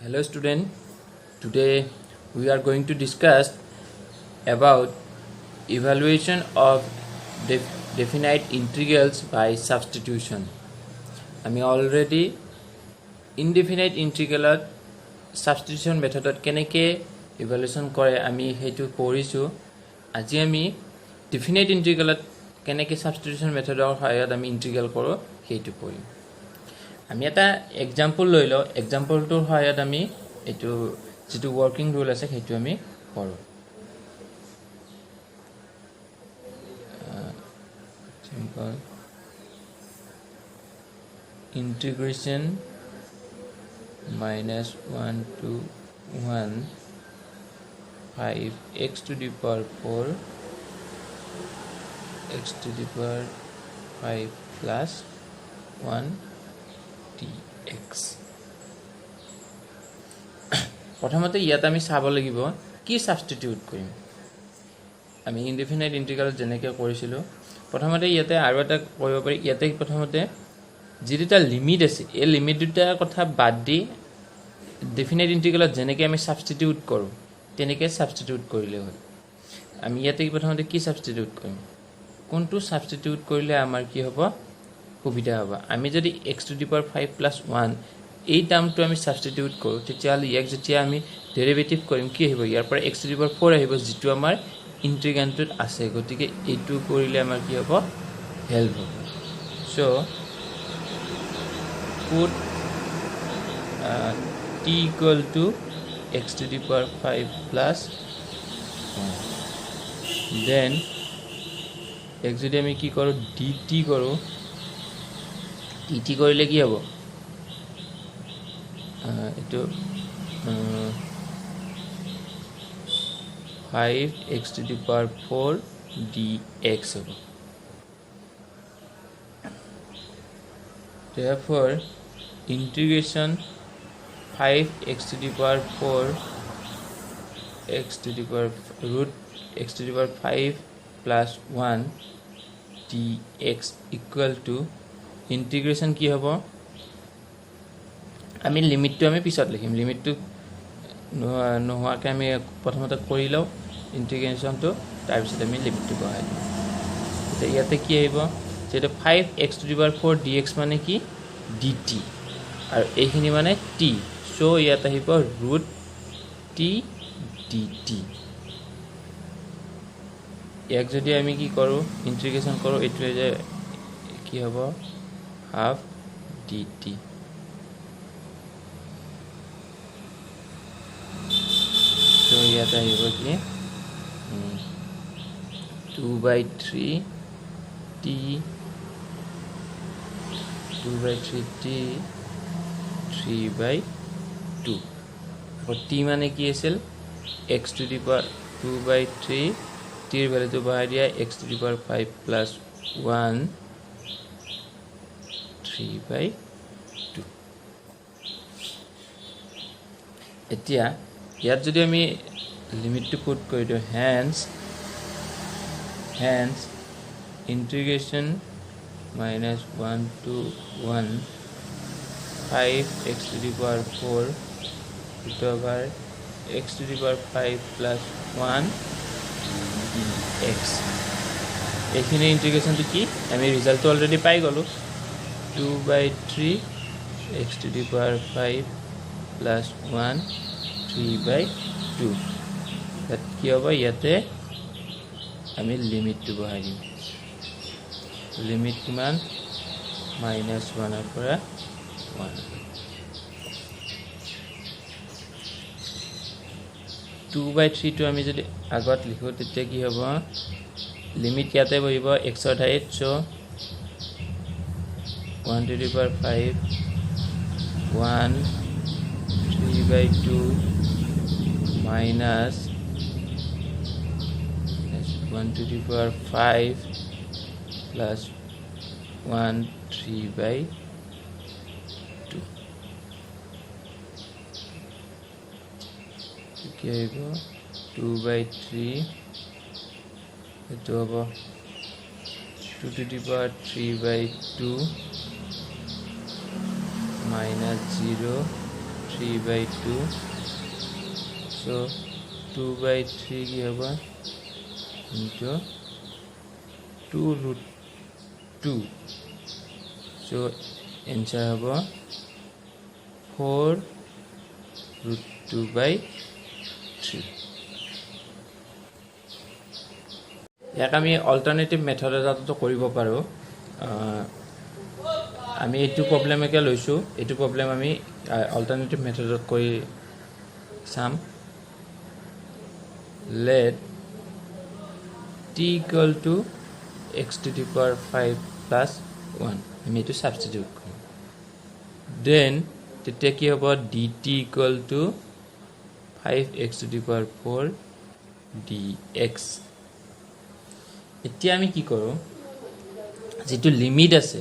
Hello student, today we are going to discuss about evaluation of definite integrals by substitution. আমি already indefinite integral substitution method কেনেকৈ evaluation কৰে আমি হেতু পঢ়িছো। আজি আমি definite integral কেনেকৈ substitution method সহায়ত আমি integral কৰো হেতু পঢ়িম। আমি এটা এক্সাম্পল লৈ লও, এক্সাম্পলটোৰ সহায়ত আমি এটো যেটো ওয়ার্কিং রুল আছে হেতু আমি পঢ়ো। Simple integration minus 1 to 1 5 x to the power 4 x to the power 5 plus 1 dx। প্রথমতে ইয়াত আমি চাব লাগিব কি সাবস্টিটিউট কৰিম। আমি ইনডিফিনাইট ইন্টিগ্ৰাল যেনেকৈ কৰিছিলো প্ৰথমতে ইয়াতে আৰু এটা কৰিব পাৰি। ইয়াতে প্ৰথমতে যেটা লিমিট আছে এই লিমিট দুটা কথা বাদ দি ডেফিনাইট ইন্টিগ্রাল যেনেকৈ আমি সাবস্টিটিউট কৰো তেনেকৈ সাবস্টিটিউট কৰিলে হ'ল। আমি ইয়াতে প্ৰথমতে কি সাবস্টিটিউট কৰিম, কোনটো সাবস্টিটিউট কৰিলে আমাৰ কি হ'ব সুবিধা হ'ব। আমি যদি x to the power 5 plus 1 এই টার্মটো আমি সাবস্টিটিউট কৰো তেতিয়াহলে ইয়াক যেতিয়া আমি ডেৰিভেটিভ কৰিম কি হ'ব, ইয়াৰ পৰা x to the power 4 আহিব যেটো আমাৰ ইন্টিগ্ৰেন্ডত আছে। গতিকে এইটো কৰিলে আমাৰ কি হ'ব হেল্প হ'ব। So put t equal to x to the power 5 plus 1 then x যদি আমি কি কৰো dt কৰো, dt কৰিলে কি হ'ব এটো 5x to the power 4 dx হ'ব। Therefore integration 5x to the power 4 x to the power root x to the power 5 plus 1 dx equal to integration কি হ'ব, আমি লিমিটটো আমি পিছত লিখিম। লিমিটটো নোহোৱাকৈ আমি প্ৰথমতে কৰি লওঁ ইন্টিগ্ৰেশনটো, তাৰপিছত আমি লিমিটটো বহাই দিম। এতিয়া ইয়াতে কি আহিব যেটা 5x to the power 4 dx মানে কি dt আৰু এইখিনি মানে t। সো ইয়াতে আহিব root t dt। ইয়াক যদি আমি কি কৰো ইন্টিগ্ৰেশন কৰো এইটোৱে যে কি হ'ব হাফ dt। সো ইয়াতে আহিব কি 2/3 t 2/3t 3/2। t মানে কি আছিল x to the power 2/3 t এর ভ্যালুটো বহাই দিয়া x to the power 5 plus 1 3/2। এতিয়া ইয়াত যদি আমি লিমিটটো পুট কৰি দিও hence integration minus 1 to 1 5x to the power 4 root over x to the power 5 plus 1 dx। এইখিনি ইন্টিগ্রেশনটো কি আমি ৰিজাল্টটো অলৰেডি পাই গলো 2/3 x to the power 5 plus 1 3/2। তাত কি হ'ব ইয়াতে আমি লিমিটটো বহাই দিম। লিমিট কিমান -1 ৰ পৰা 1। 2/3 টো আমি যদি আগত লিখো তেতিয়া কি হ'ব লিমিট ইয়াতে বহিব x ৰ ঠাইত। So 1 to the power 5 1 3/2 minus 1 to the power 5 plus 1 3/2। কি আহিব 2/3 এটো হ'ব 2 to the power 3/2 minus 0 3/2 so 2/3 কি হ'ব into 2√2 so answer হ'ব 4√2/3 ইয়াক আমি অল্টাৰনেটিভ মেথড এটাতো কৰিব পাৰো আমি এইটো প্ৰবলেমকে লৈছো এইটো প্ৰবলেম আমি অল্টাৰনেটিভ মেথডত কৰি চাম let t equal to x to the power 5 plus 1 আমি এইটো সাবস্টিটিউট কৰিম then তেতিয়া কি হ'ব dt equal to 5x to the power 4 dx এতিয়া আমি কি কৰো যেটো লিমিট আছে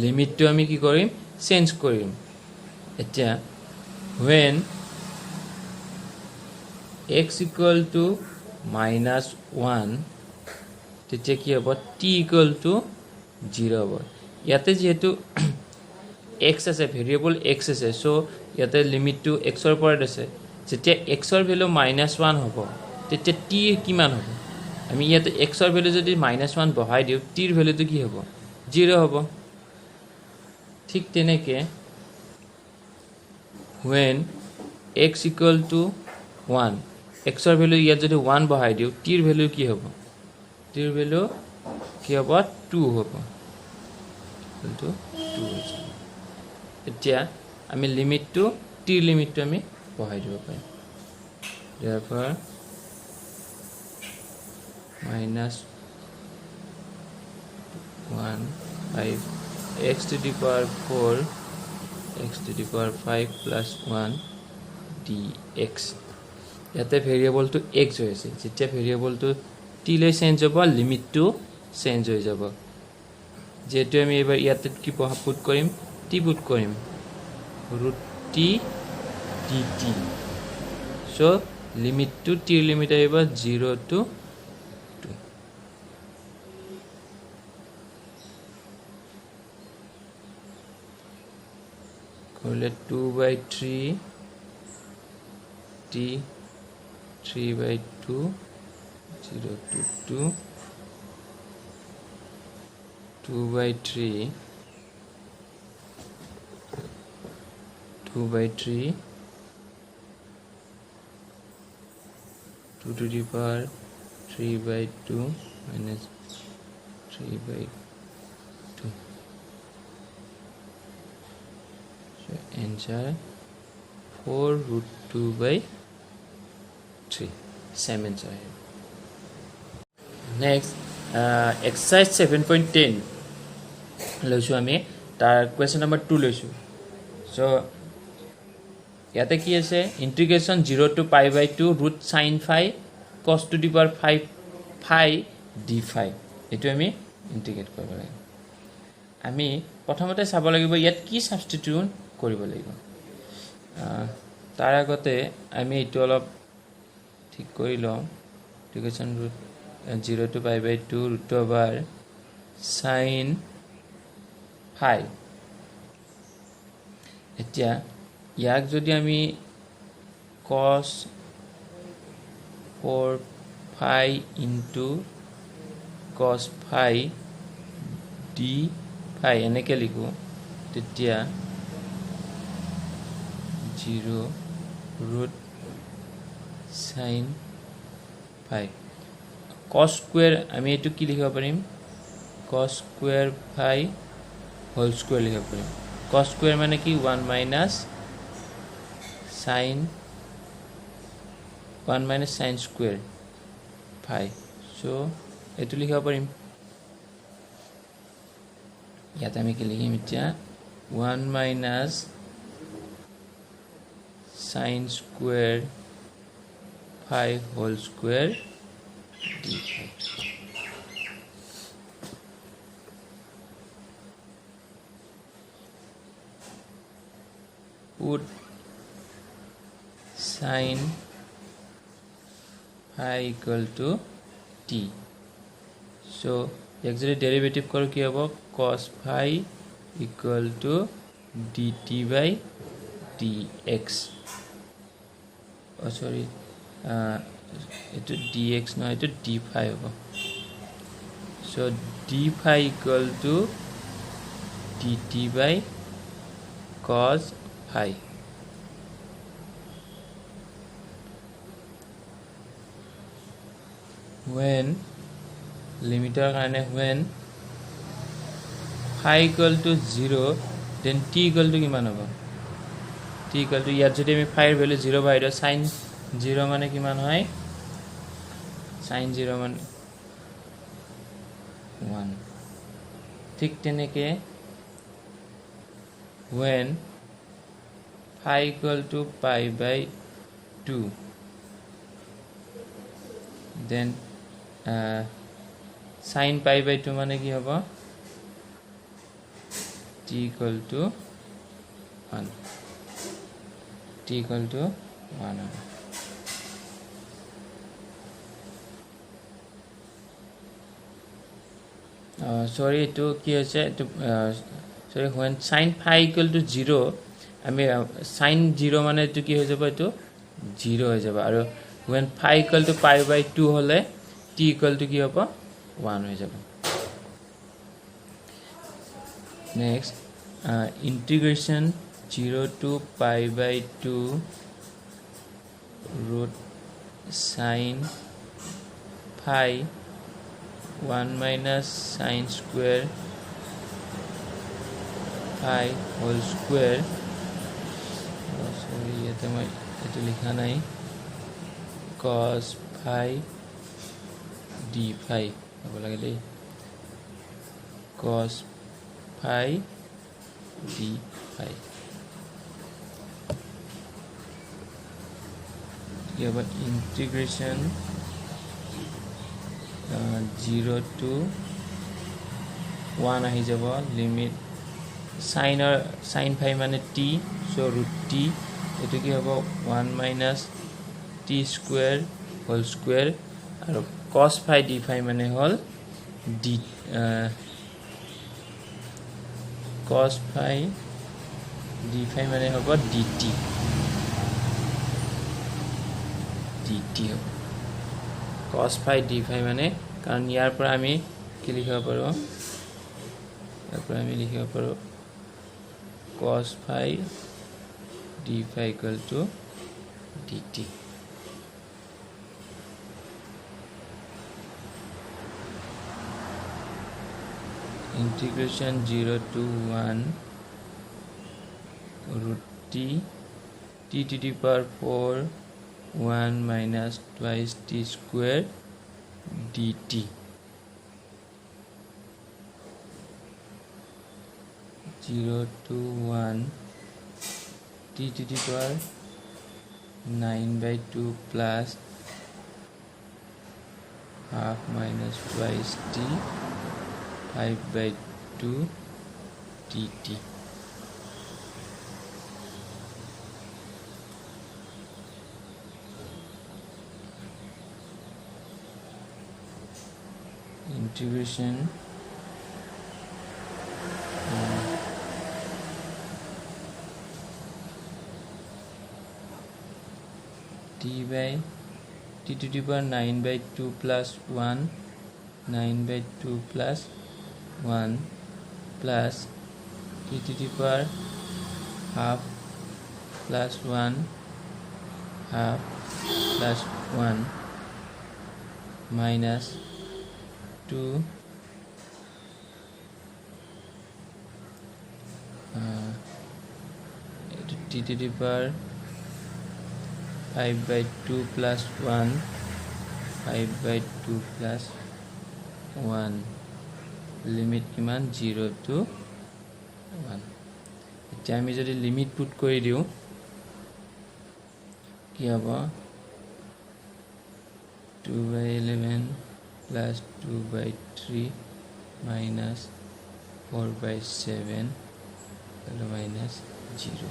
লিমিটটো আমি কি কৰিম চেঞ্জ কৰিম এতিয়া when x equal to minus 1 তেতিয়া কি হ'ব t equal to 0 হ'ব ইয়াতে যেহেতু x আছে ভেৰিয়েবল x আছে সো ইয়াতে লিমিট টু x ৰ ওপৰত আছে যেতিয়া x ৰ ভ্যালু -1 হ'ব তেতিয়া t কিমান হ'ব আমি ইয়াতে x ৰ ভ্যালু যদি -1 বহাই দিও t ৰ ভ্যালুটো কি হ'ব 0 হ'ব ঠিক তেনেকে when x equal to 1 x ৰ ভ্যালু ইয়াত যদি 1 বহাই দিও t ৰ ভ্যালু কি হ'ব t ৰ ভ্যালু কি হ'ব 2 হ'ব কিন্তু 2 হৈছে এতিয়া আমি লিমিটটো t লিমিটটো আমি বহাই দিব পাৰিম therefore -1 5 x to the power 4 x to the power 5 plus 1 dx ইয়াতে ভেৰিয়েবলটো x হৈছে যেতিয়া ভেৰিয়েবলটো t লৈ চেঞ্জ হ'ব লিমিটটো চেঞ্জ হৈ যাব যেটো আমি এবাৰ ইয়াতে কি পুট কৰিম t পুট কৰিম √t dt so limit to t limit আহিব 0 to 2 করলে 2/3 t 3/2 0 to 2 2/3 2/3 2 to the power 3/2 minus 3/2 so answer 4√2/3 same answer next exercise 7.10 লৈছো আমি তাৰ question number 2 লৈছো so ইয়াতে কি আছে ইন্টিগ্ৰেশন 0 to pi/2 root sin phi cos to the power 5 phi d phi এটো আমি ইন্টিগ্ৰেট কৰিব লাগিব আমি প্ৰথমতে চাব লাগিব ইয়াত কি সাবস্টিটিউট কৰিব লাগিব তাৰ আগতে আমি এটো অলপ ঠিক কৰি লওঁ ইন্টিগ্ৰেশন 0 to pi/2 root over sin phi এতিয়া ইয়াক যদি আমি cos 4 phi into cos phi d phi এনেকে লিখো তেতিয়া 0 root sin phi cos square আমি এটো কি লিখিব পাৰিম cos square phi whole square লিখিব পাৰিম cos square মানে কি 1 minus sin 1 minus sin square phi so এটো লিখিব পাৰিম ইয়াতে আমি কি লিখিম এতিয়া 1 minus sin square phi whole square d phi put sin phi equal to t so actually derivative करो কি হবে cos phi equal to dt by dx sorry eto dx no eto d phi hobo so d phi equal to dt by cos phi when limiter karone when phi equal to 0 then t equal to kiman hobo t equal to yat jodi ami phi er value 0 by sin 0 mane kiman hoy sin 0 mane 1 ঠিক তেনেকে when phi equal to pi by 2 then sin pi by 2 mane ki hobo t equal to 1 t equal to 1 sorry to ki hoise to sorry when sin phi equal to 0 ami sin 0 mane to ki hoye jabo to 0 hoye jabo aru when phi equal to pi by 2 hole t equal to ki hobo 1 hoye jabo next integration 0 to pi by 2 root sin phi 1 minus sin square phi whole square sorry yete mai eto likha nai cos phi d phi hobo lage dei cos phi d phi here integration 0 to 1 ahi jabo limit sin phi mane t so root t etu ki hobo 1 minus t square whole square aru cos phi d phi mane hol d cos phi d phi mane hobo dt hobo cos phi d phi mane karon yar por ami ki likhibo paro yar por ami likhibo paro cos phi d phi equal to dt integration 0 to 1 root t to the power 4 1 minus twice t square dt 0 to 1 t to the power 9 by 2 plus half minus twice t 5 by 2 dt integration t by t to the power 9 by 2 plus 1 9 by 2 plus 1 plus t to the power half plus 1 half plus 1 minus 2 t to the power 5 by 2 plus 1 5 by 2 plus 1 limit kiman 0 to 1 এতিয়া আমি যদি limit put কৰি দিও কি হ'ব 2 by 11 plus 2 by 3 minus 4 by 7 minus 0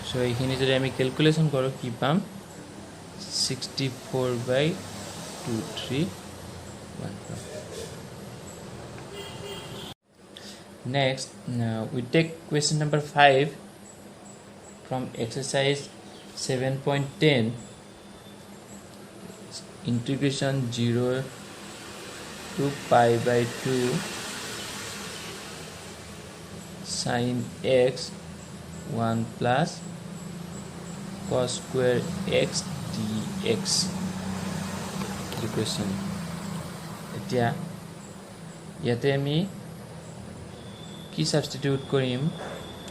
so এইখিনি যদি আমি ক্যালকুলেশন কৰো কি পাম 64 by 231 next we take question number 5 from exercise 7.10 integration 0 to pi by 2 sin x 1 plus cos square x dx equation. এতিয়া ইয়াতে আমি কি সাবস্টিটিউট কৰিম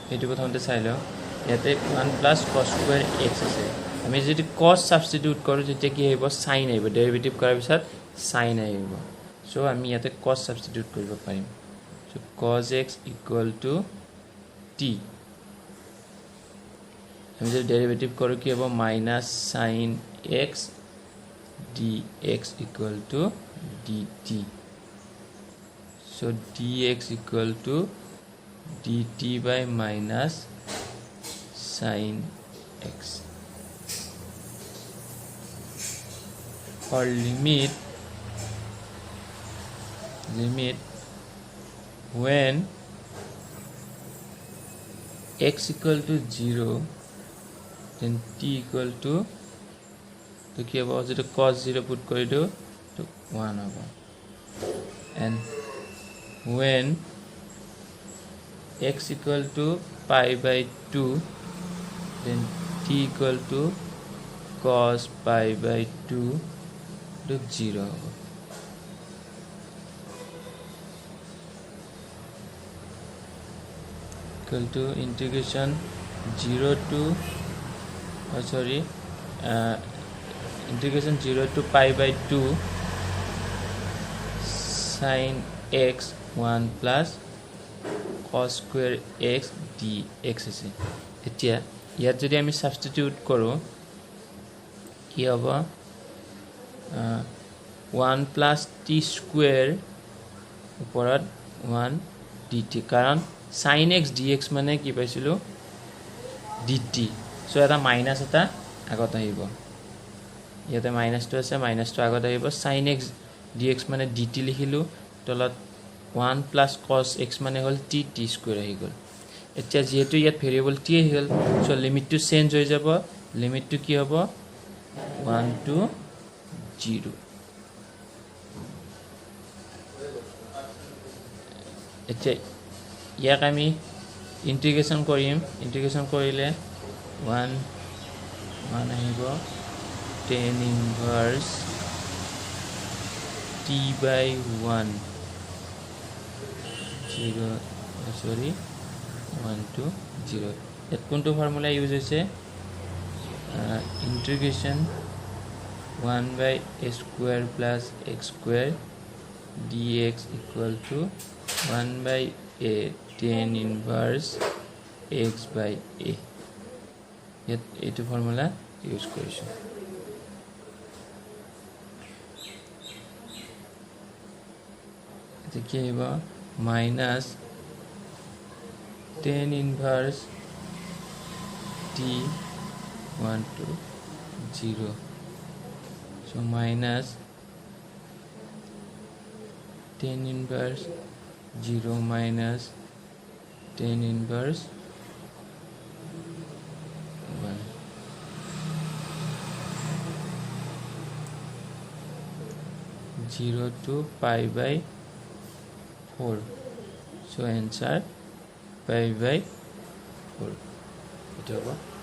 সেইটো প্ৰথমতে চাই লওঁ ইয়াতে 1 plus cos square x আছে আমি যদি cos সাবস্টিটিউট কৰো তেতিয়া কি হ'ব sin আহিব ডেৰিভেটিভ কৰাৰ পিছত sin আহিব সো আমি ইয়াতে cos সাবস্টিটিউট কৰিব পাৰিম so cos x equal to t আমি যদি ডেৰিভেটিভ কৰো কি হ'ব minus sin x dx equal to dt so dx equal to dt by minus sin x for limit when x equal to 0 then t equal to to কি হ'ব যেটো cos 0 put কৰি দিও to 1 হ'ব and when x equal to pi by 2 then t equal to cos pi by 2 to 0 হ'ব equal to integration 0 to integration 0 to pi by 2 sin x 1 plus cos square x dx আছে এতিয়া ইয়াত যদি আমি substitute কৰো কি হ'ব 1 plus t square ওপৰত 1 dt কাৰণ sin x dx মানে কি পাইছিলো dt সো এটা মাইনাস এটা আগত আহিব ইয়াতে মাইনাস টো আছে মাইনাস টো আগত আহিব sin x dx মানে dt লিখিলো তলত 1 plus cos x মানে হল t t square আহি গল এতিয়া যেহেতু ইয়াত ভেৰিয়েবল t আহি গল সো লিমিট টো চেঞ্জ হৈ যাব লিমিট টো কি হ'ব 1 to 0 এতিয়া ইয়াক আমি ইন্টিগ্ৰেশন কৰিম ইন্টিগ্ৰেশন কৰিলে 1 আহিব tan inverse t by 1 to 0 এত কোনটো ফর্মুলা ইউজ হৈছে integration 1 by a square plus x square dx equal to 1 by a tan inverse x by a yet etu formula use korisu eta ki hobo minus tan inverse t 1 to 0 so minus tan inverse 0 minus tan inverse 1 0 to pi by 4 so answer pi by 4 এটা